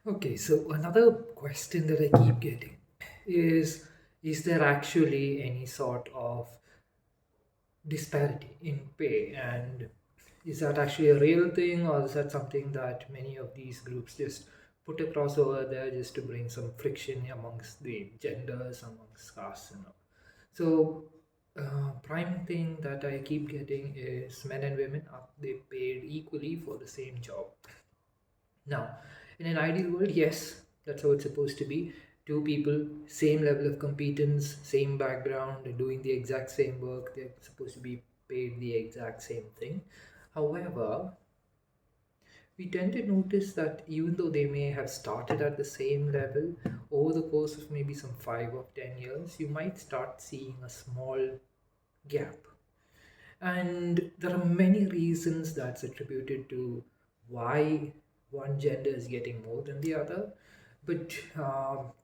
Okay, so another question that I keep getting is there actually any sort of disparity in pay, and is that actually a real thing, or is that something that many of these groups just put across over there just to bring some friction amongst the genders, amongst castes and all? So prime thing that I keep getting is men and women are they paid equally for the same job. Now, in an ideal world, yes, that's how it's supposed to be. Two people, same level of competence, same background, doing the exact same work, they're supposed to be paid the exact same thing. However, we tend to notice that even though they may have started at the same level, over the course of maybe some 5 or 10 years, you might start seeing a small gap. And there are many reasons that's attributed to why one gender is getting more than the other. But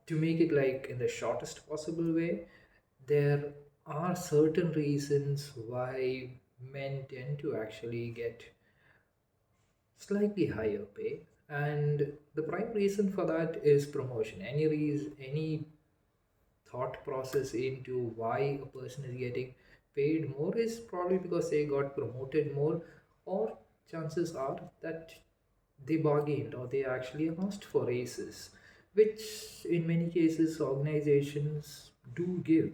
to make it like in the shortest possible way, there are certain reasons why men tend to actually get slightly higher pay. And the prime reason for that is promotion. Any thought process into why a person is getting paid more is probably because they got promoted more, or chances are that they bargained or they actually asked for raises, which in many cases organizations do give.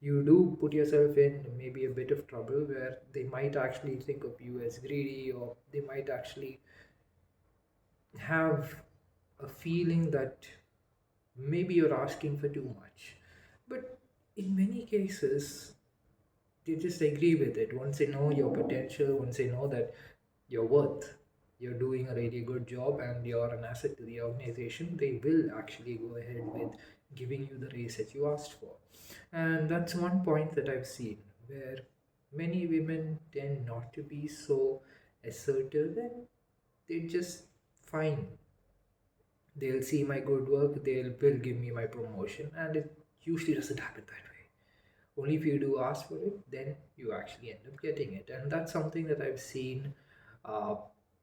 You do put yourself in maybe a bit of trouble where they might actually think of you as greedy, or they might actually have a feeling that maybe you're asking for too much. But in many cases, they just agree with it. Once they know your potential, once they know that your worth, you're doing a really good job and you're an asset to the organization, they will actually go ahead with giving you the raise that you asked for. And that's one point that I've seen where many women tend not to be so assertive, and they just fine, they'll see my good work, they'll will give me my promotion, and it usually doesn't happen that way. Only if you do ask for it, then you actually end up getting it. And that's something that I've seen, uh,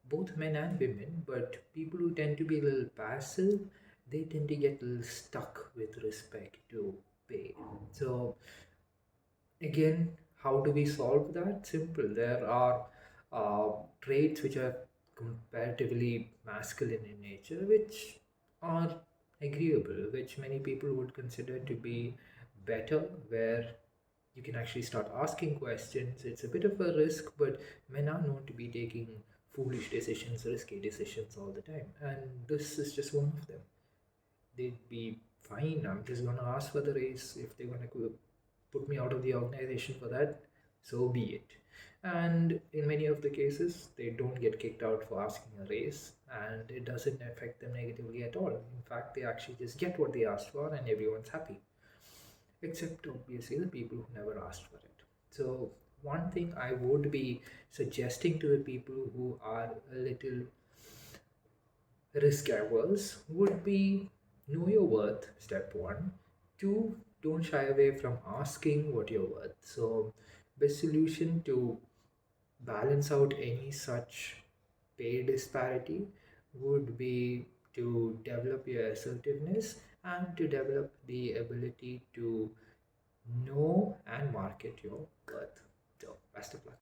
both men and women. But people who tend to be a little passive, they tend to get a little stuck with respect to pay. So again, how do we solve that? Simple. There are traits which are comparatively masculine in nature, which are agreeable, which many people would consider to be better, where you can actually start asking questions. It's a bit of a risk, but men are known to be taking foolish decisions, risky decisions all the time, and this is just one of them. They'd be fine. I'm just gonna ask for the raise. If they're gonna put me out of the organization for that, so be it. And in many of the cases, they don't get kicked out for asking a raise, and it doesn't affect them negatively at all. In fact, they actually just get what they asked for, and everyone's happy, except obviously the people who never asked for it. So, one thing I would be suggesting to the people who are a little risk averse would be know your worth, step one. Two, don't shy away from asking what you're worth. So, best solution to balance out any such pay disparity would be to develop your assertiveness and to develop the ability to know and market your worth. So, best of luck.